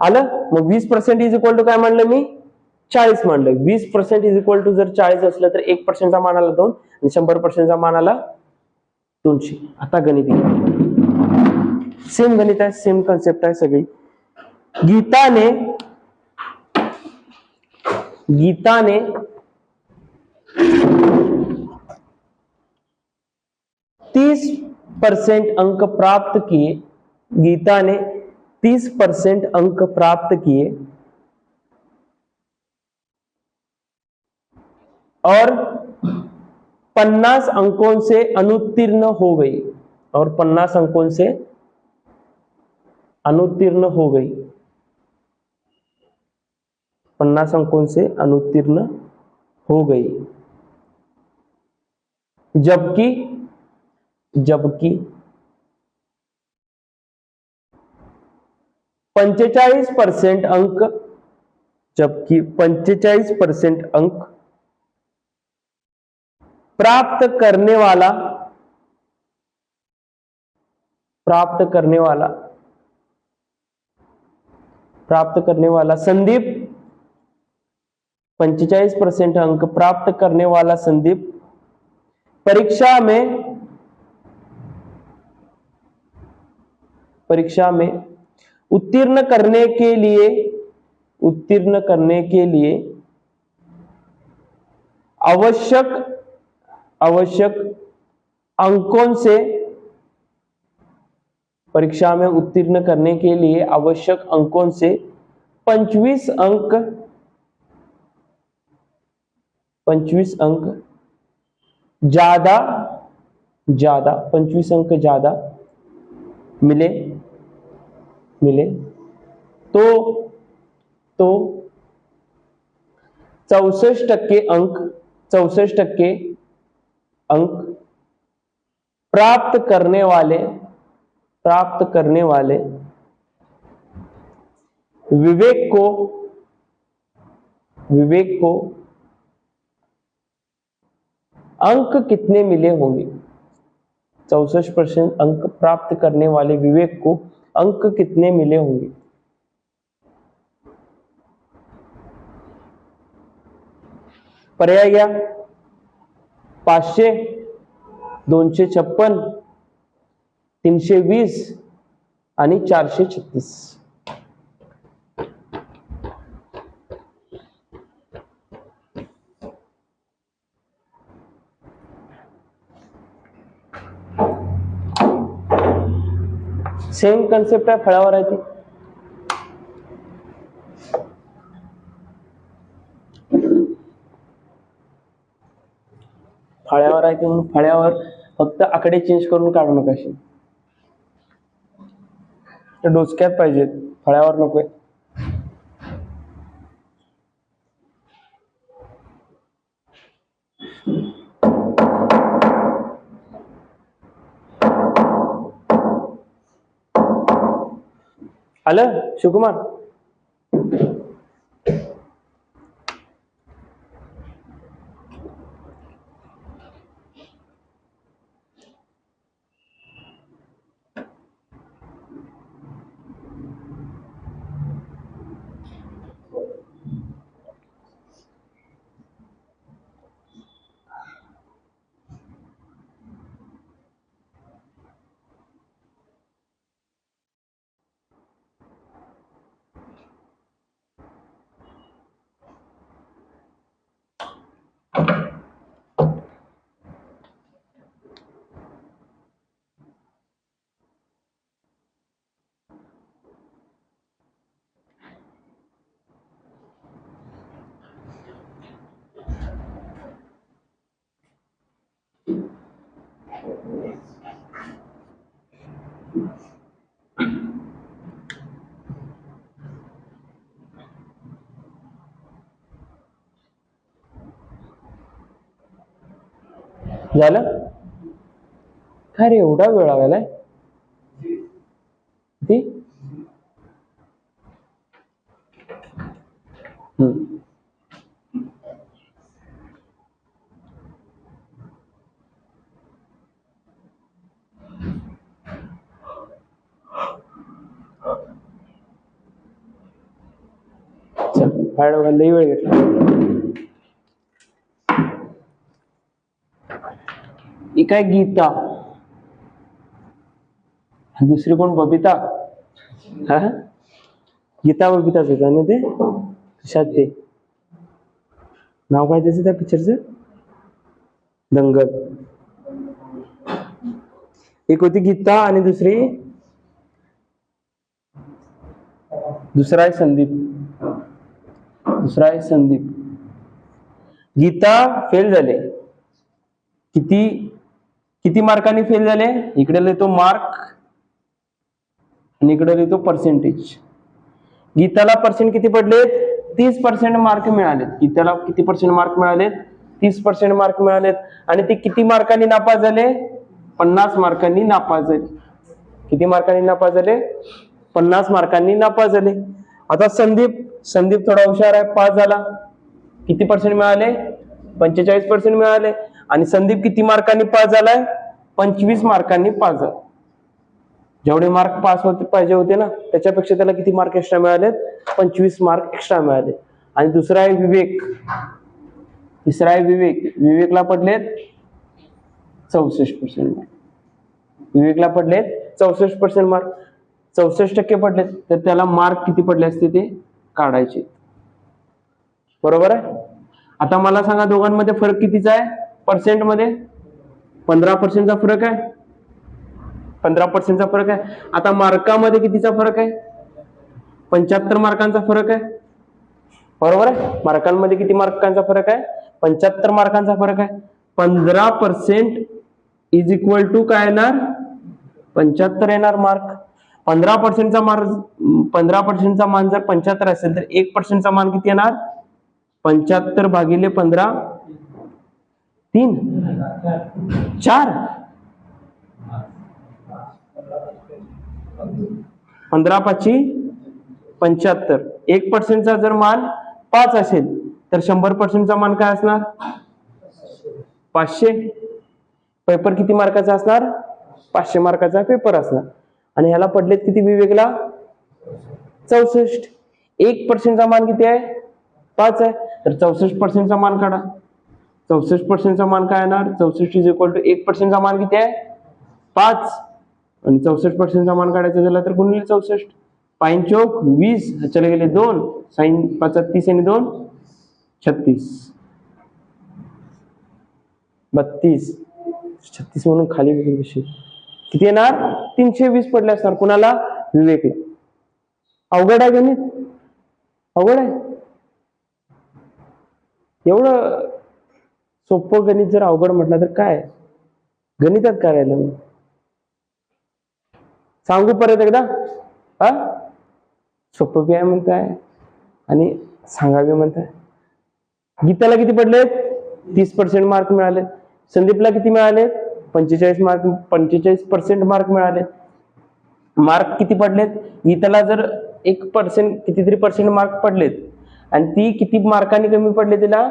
आलं. मग 20% इज इक्वल टू काय म्हणलं मी? 40 म्हणलं. 20% इज इक्वल टू जर 40 असलं तर 1%चा मान आला 2 आणि 100%चा मान आला 200. आता गणित सेम गणित आहे, सेम कन्सेप्ट आहे सगळी. गीताने 30% अंक प्राप्त किए. गीता ने 30% अंक प्राप्त किए और 50 अंकों से अनुत्तीर्ण हो गई. और 50 अंकों से अनुत्तीर्ण हो गई. 50 अंकों से अनुत्तीर्ण हो गई. जबकि 45% अंक, जबकि 45% अंक प्राप्त करने वाला संदीप, 45% अंक प्राप्त करने वाला संदीप परीक्षा में उत्तीर्ण करने के लिए आवश्यक अंकों से, परीक्षा में उत्तीर्ण करने के लिए आवश्यक अंकों से 25 अंक 25 अंक ज्यादा 25 अंक ज्यादा मिले तो 64% अंक प्राप्त करने वाले विवेक को अंक कितने मिले होंगे? 64% अंक प्राप्त करने वाले विवेक को अंक कितने मिले होंगे? पर्याय घ्या. 500, 256, 320 आणि 436. सेम कन्सेप्ट आहे, फळावर आहे ती. फळ्यावर आहे ते म्हणून फळ्यावर फक्त आकडे चेंज करून काढू नका. डोसक्यात पाहिजेत, फळ्यावर नकोय. आलं शिवकुमार? झालं? काय रे एवढा वेळ लागायलाय? ती लई वेळ घेतला. ही काय गीता, दुसरी कोण बबिता? हा गीता बबिताच होता ना ते. कशात ते नाव काय त्याचं त्या पिक्चरचं? दंगल. एक होती गीता आणि दुसरा आहे संदीप. गीता फेल झाले. किती मार्कांनी फेल झाले? इकडे लिहितो मार्क आणि इकडे लिहितो पर्सेंटेज. गीताला पर्सेंट किती पडलेत? 30% मार्क मिळालेत. गीताला किती पर्सेंट मार्क मिळालेत? 30% मार्क मिळालेत. आणि ते किती मार्कांनी नापास झाले? 50 मार्कांनी नापास झाले. किती मार्कांनी नापास झाले? 50 मार्कांनी नापास झाले. आता संदीप थोडा हुशार आहे, पास झाला. किती पर्सेंट मिळाले? 45% मिळाले. आणि संदीप किती मार्कांनी पास झालाय? 25 मार्कांनी पास झाला. जेवढे मार्क पास होते पाहिजे होते ना, त्याच्यापेक्षा त्याला किती मार्क एक्स्ट्रा मिळालेत? 25 मार्क एक्स्ट्रा मिळाले. आणि दुसरा आहे विवेक. तिसरा आहे विवेकला पडलेत 64% मार्क. विवेकला पडलेत 64% मार्क. 64% पडलेत, तर त्याला मार्क किती पडले असते ते काढायचे. बरोबर आहे? आता मला सांगा दोघांमध्ये फरक कितीचा आहे? पर्सेंट मध्ये 15%चा फरक आहे. 15%चा फरक आहे. आता मार्कामध्ये कितीचा फरक आहे? 75 मार्कांचा फरक आहे. बरोबर आहे. मार्कांमध्ये किती मार्कांचा फरक आहे? 75 मार्कांचा फरक आहे. 15% इज इक्वल टू काय येणार? 75 येणार मार्क. 15%चा मार्क 15%चा मान जर 75 असेल तर 1%चा मान किती येणार? 75 भागिले 15 3 4 15 पाची 75. 1%चा जर मान 5 असेल तर 100%चा मान काय असणार? 500. पेपर किती मार्काचा असणार? 500 मार्काचा पेपर असणार. आणि ह्याला पडलेत किती विवेकला? 64. 1%चा मान किती आहे? 5 आहे. तर 64%चा मान काढा. 64%चा मान काय येणार? 64 इज इक्वल टू 1%चा मान किती आहे? 5. आणि 64%चा मान काढायचा झाला तर गुणिले 64. 5 चौक 20, चले गेले 2, साइन 5 30 आणि 2 36, 32, 36 म्हणून खाली विषय किती येणार? 320 पडले असणार. कुणाला? विवेकला. अवघड आहे गणित, अवघड आहे. एवढं सोपं गणित जर अवघड म्हटलं तर काय गणितात काय राहिलं? सांगू परत एकदा. हा, सोपं बी आहे म्हणताय आणि सांगावे म्हणताय. गीताला किती पडलेत? 30% मार्क मिळाले. संदीपला किती मिळाले? 45% मार्क मिळाले. मार्क किती पडलेत? गीताला जर 1% कितीतरी पर्सेंट मार्क पडलेत आणि ती किती मार्कांनी कमी पडले? तिला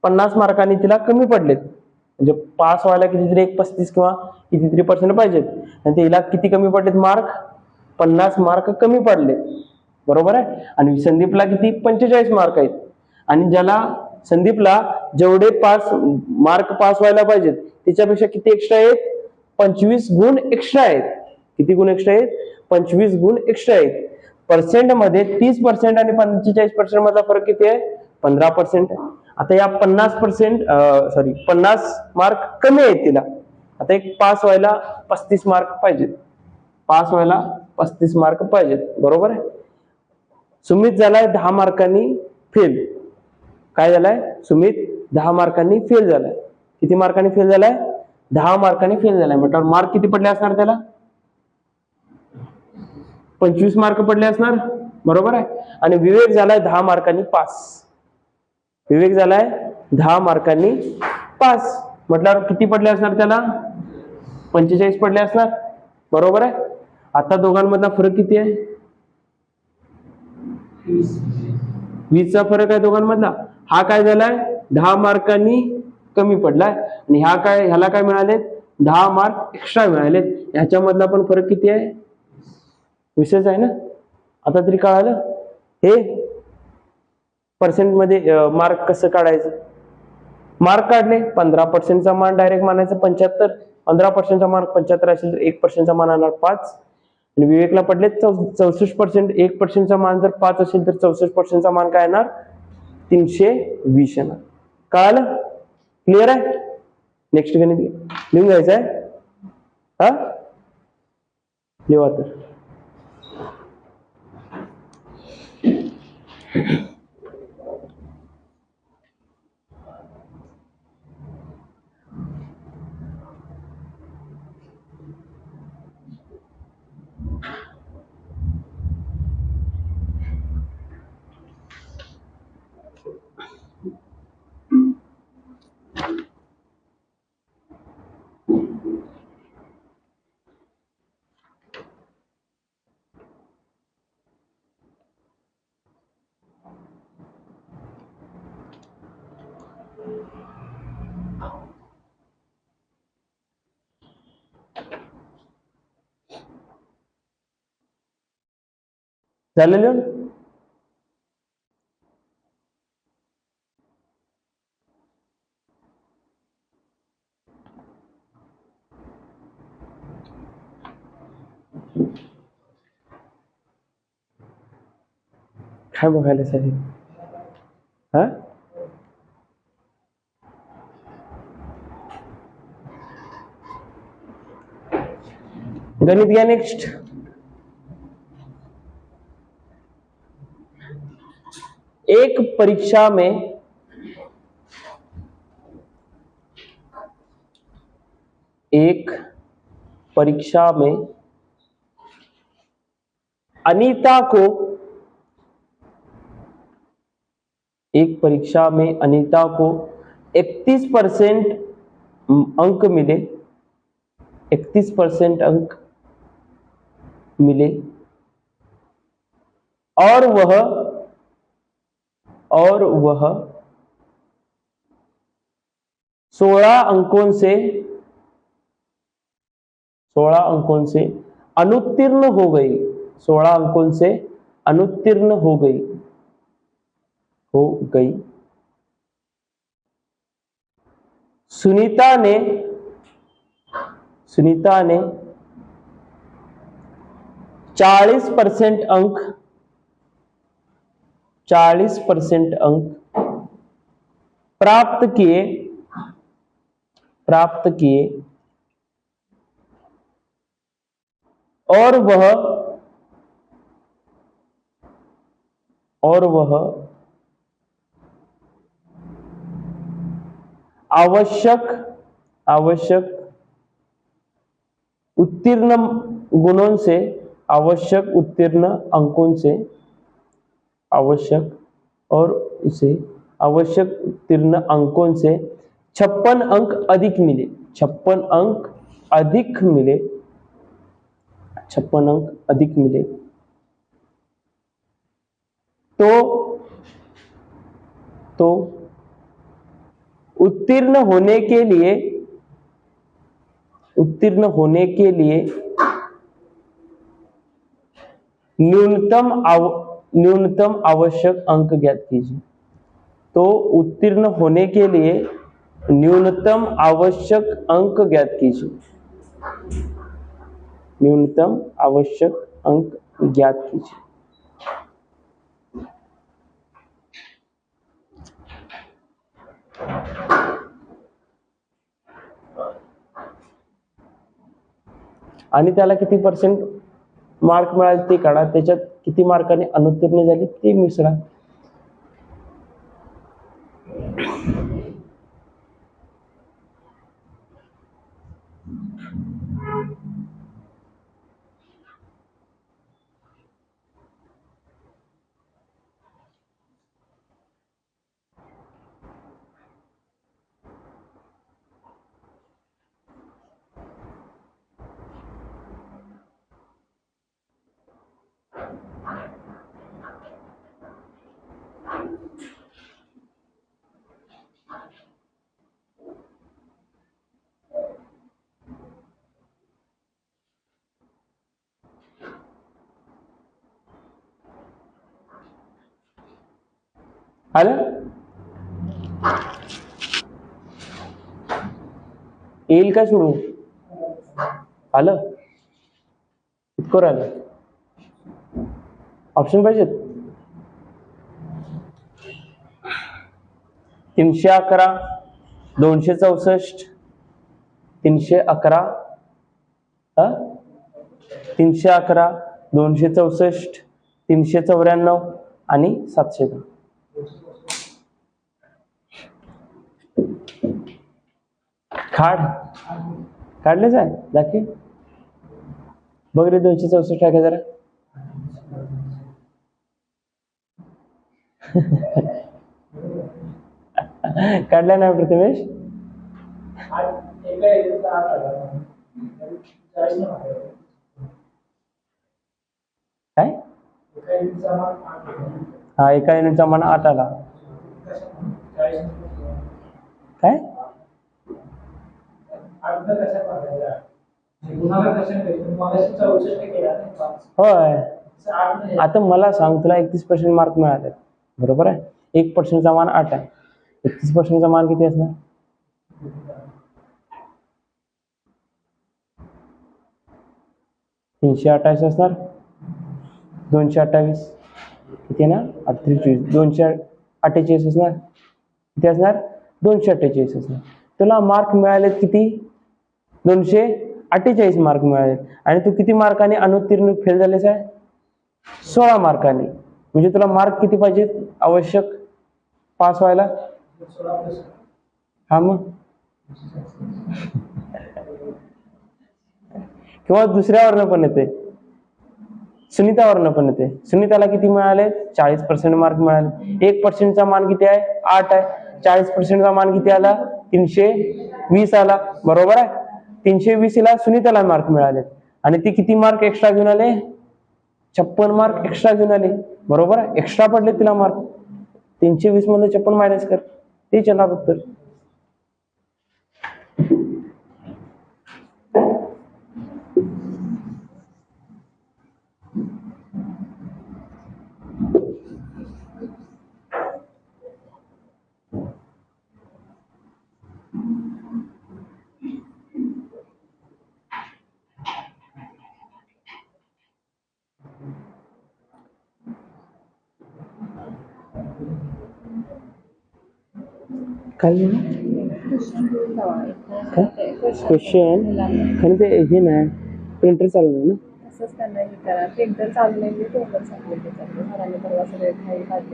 50 मार्कांनी तिला कमी पडलेत. म्हणजे पास व्हायला कितीतरी 35 किंवा कितीतरी पर्सेंट पाहिजेत आणि तिला किती कमी पडलेत मार्क? 50 मार्क कमी पडले. बरोबर आहे. आणि संदीपला किती? 45 मार्क आहेत. आणि ज्याला संदीपला जेवढे मार्क पास व्हायला पाहिजेत त्याच्यापेक्षा किती एक्स्ट्रा आहेत? 25 गुण एक्स्ट्रा आहेत. किती गुण एक्स्ट्रा आहेत? 25 गुण एक्स्ट्रा आहेत. पर्सेंट मध्ये 30% आणि 45% मधला फरक किती आहे? 15%. आता या 50 मार्क कमी आहेत तिला. आता एक पास व्हायला 35 मार्क पाहिजेत. पास व्हायला 35 मार्क पाहिजेत. बरोबर आहे. सुमित झालाय 10 मार्कांनी फेल. काय झालाय? सुमित 10 मार्कांनी फेल झालाय. किती मार्कांनी फेल झालाय? 10 मार्कांनी फेल झालाय. म्हटल्यावर मार्क किती पडले असणार त्याला? 25 मार्क पडले असणार. बरोबर आहे. आणि विवेक झालाय 10 मार्कांनी पास. विवेक झालाय 10 मार्कांनी पास. म्हटल्यावर किती पडले असणार त्याला? 45 पडले असणार. बरोबर आहे. आता दोघांमधला फरक किती आहे? 20चा फरक आहे दोघांमधला. हा काय झालाय? 10 मार्कांनी कमी पडलाय आणि ह्याला काय मिळालेत? 10 मार्क एक्स्ट्रा मिळालेत. ह्याच्यामधला पण फरक किती आहे? 20च आहे ना. आता तरी कळालं हे पर्सेंट मध्ये मार्क कसं काढायचं. मार्क काढले. 15%चा मान डायरेक्ट मानायचं 75. 15%चा मार्क 75 असेल तर 1%चा मान आणणार 5. आणि विवेकला पडले 64%. 1%चा मान जर 5 असेल तर 64%चा मान काय येणार? 320 येणार. कळालं? क्लिअर आहे. नेक्स्ट गणित लिहून घ्यायचं आहे. हा, लिहा तर. झालं लिहून? काय बघायला साठी? हा, गणित घ्या नेक्स्ट. एक परीक्षा में अनीता को 31% अंक मिले, 31% अंक मिले और वह 16 अंकों से अनुत्तीर्ण हो गई, 16 अंकों से अनुत्तीर्ण हो गई। सुनीता ने 40% अंक प्राप्त किए और वह आवश्यक उत्तीर्ण गुणों से, आवश्यक उत्तीर्ण अंकों से, आवश्यक उत्तीर्ण अंकों से 56 अंक अधिक मिले, 56 अंक अधिक मिले। तो उत्तीर्ण होने के लिए न्यूनतम आवश्यक अंक ज्ञात कीजिए। तो उत्तीर्ण होने के लिए न्यूनतम आवश्यक अंक ज्ञात कीजिए, न्यूनतम आवश्यक अंक ज्ञात कीजिए। आणि त्याला किती % मार्क मिळाले ते काढा, त्याच्यात किती मार्काने अनुत्तीर्ण झाली ते मिसळा। आलं? येईल का सोडू? आलं? इतकं राहिलं? ऑप्शन पाहिजेत? 311, 264, 311, 311, 264, 394 आणि 710. काढलेच आहे दाखी बघ रे. 264 टाका जरा. काढला नाही प्रथमेश? काय? हा, एका युनिटचा मान 8 आला. काय? होय. आता मला सांग, तुला 31% मार्क मिळाले बरोबर आहे. 1% मान 8 आहे. 31% मान किती असणार? 328 असणार. 228 किती आहे ना? 38. 248 असणार. किती असणार? 248 असणार. तुला मार्क मिळाले किती? 248 मार्क मिळाले. आणि तू किती मार्काने अनुत्तीर्ण फेल झालेस आहे? 16 मार्काने. म्हणजे तुला मार्क किती पाहिजेत आवश्यक पास व्हायला? हा मग किंवा दुसऱ्यावरनं पण येते, सुनीतावरनं पण येते. सुनीताला किती मिळाले? 40% मार्क मिळाले. 1% मान किती आहे? 8 आहे. 40% मान किती आला? 320 आला. बरोबर आहे. 320 ला सुनीताला मार्क मिळाले आणि ती किती मार्क एक्स्ट्रा घेऊन आले? 56 मार्क एक्स्ट्रा घेऊन आले. बरोबर आहे. एक्स्ट्रा पडले तिला मार्क. 320 मधून 56 मायनस कर, ते येणार उत्तर. काय क्वेश्चन खरं ते हे नाही, प्रिंटर चालू नाही ना.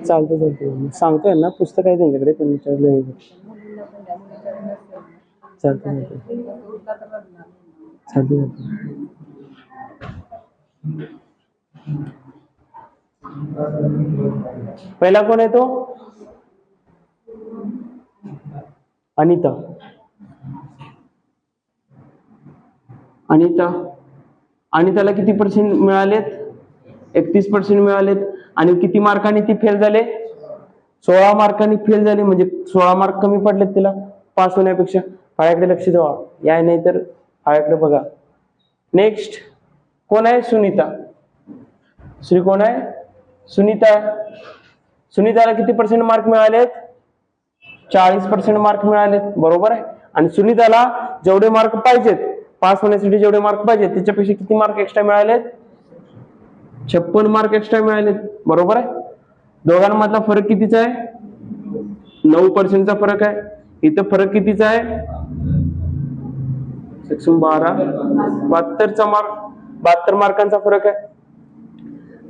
चालतं सांगतोय ना, पुस्तक आहे त्यांच्याकडे, त्यांच्याकडे चालतं. पहिला कोण आहे तो? अनिता. अनिताला किती पर्सेंट मिळालेत? 31% मिळालेत. आणि किती मार्कांनी ती फेल झाले? 16 मार्कांनी फेल झाले. म्हणजे 16 मार्क कमी पडलेत तिला पास होण्यापेक्षा. फाळ्याकडे लक्ष द्यावा, या नाही तर फाळ्याकडे बघा. नेक्स्ट कोण आहे? सुनीता. कोण आहे? सुनीता. सुनीताला किती पर्सेंट मार्क मिळालेत? 40% मार्क मिळालेत. बरोबर आहे. आणि सुनीताला जेवढे मार्क पाहिजेत पास होण्यासाठी, जेवढे मार्क पाहिजेत त्याच्यापेक्षा किती मार्क एक्स्ट्रा मिळालेत? 56 मार्क एक्स्ट्रा मिळालेत. बरोबर आहे. दोघांमधला फरक कितीचा आहे? 9% फरक आहे. इथं फरक कितीचा आहे? 72 मार्क, 72 मार्कांचा फरक आहे.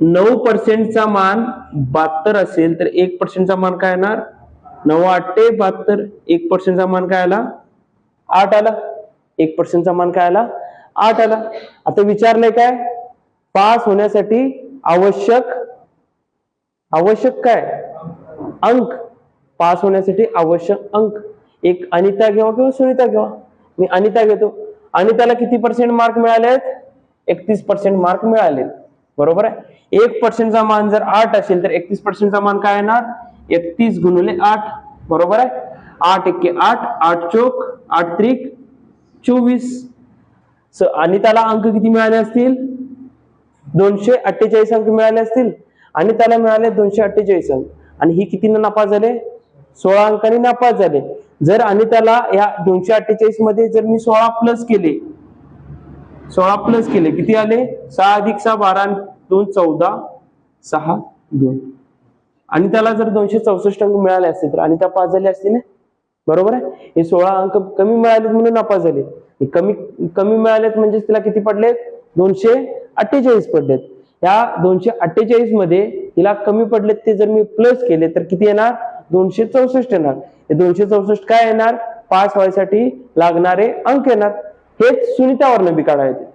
9% मान 72 असेल तर 1% मान काय येणार? 9×8=72. 1% मान काय आला? 8 आला. 1% मान काय आला? 8 आला. आता विचारलंय काय? पास होण्यासाठी आवश्यक काय? अंक. पास होण्यासाठी आवश्यक अंक. एक अनिता घेवा किंवा सुनीता घेवा. मी अनिता घेतो. अनिताला किती पर्सेंट मार्क मिळालेत? 31% मार्क मिळालेत. बरोबर आहे. 1% मान जर 8 असेल तर 31% मान काय येणार? 31 × 8. बरोबर आहे. 8×1 8, 8×4 8×3 24. अनिताला अंक किती मिळाले असतील? 248 अंक मिळाले असतील. अनिताला मिळाले 248 अंक. आणि ही कितीनं नापास झाले? 16 अंकांनी नापास झाले. जर अनिताला या 248 मध्ये जर मी 16 प्लस केले, 16 प्लस केले, किती आले? 6 + 6 12 2 14 6 2. आणि त्याला जर 264 अंक मिळाले असते तर अनिता पास झाली असती ना. बरोबर आहे. हे 16 अंक कमी मिळालेत म्हणून नापास झाले. कमी मिळालेत म्हणजे तिला किती पडलेत? 248 पडलेत. या 248 मध्ये तिला कमी पडलेत ते जर मी प्लस केले तर किती येणार? 264 येणार. हे 264 काय येणार? पास व्हायसाठी लागणारे अंक येणार. हेच सुनीतावरनं बी काढायचे.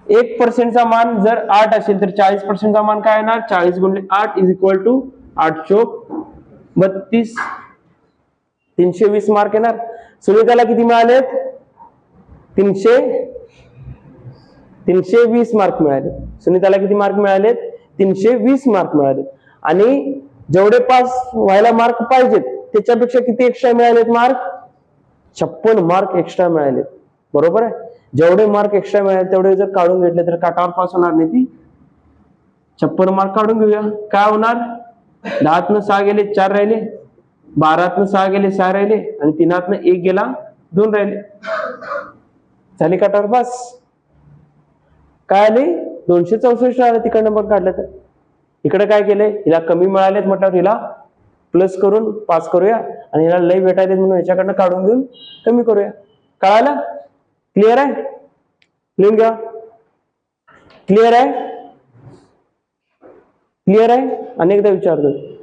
1% मान जर 8 असेल तर 40% मान काय येणार? 40 × 8 = 8×4 32. 320 मार्क येणार. सुनीताला किती मिळालेत? 320 मार्क मिळाले. सुनीताला किती मार्क मिळालेत? 320 मार्क मिळाले. आणि जेवढे पास व्हायला मार्क पाहिजेत त्याच्यापेक्षा किती एक्स्ट्रा मिळालेत मार्क? 56 मार्क एक्स्ट्रा मिळालेत. बरोबर आहे. जेवढे मार्क एक्स्ट्रा मिळाले तेवढे जर काढून घेतले तर काटावर पास होणार नाही ती. 56 मार्क काढून घेऊया. काय होणार? 10तनं 6 गेले 4 राहिले, 12तनं 6 गेले 6 राहिले, आणि 3तनं 1 गेला 2 राहिले. झाली काटावर पास. काय आले? 264 आले. तिकडनं पण काढलं तर इकडे काय केलंय? हिला कमी मिळालेत म्हटल्यावर हिला प्लस करून पास करूया, आणि हिला लय भेटायले म्हणून ह्याच्याकडनं काढून घेऊन कमी करूया. कळालं? क्लिअर आहे? लिहून घ्या. क्लिअर आहे? क्लिअर आहे? अनेकदा विचारतो.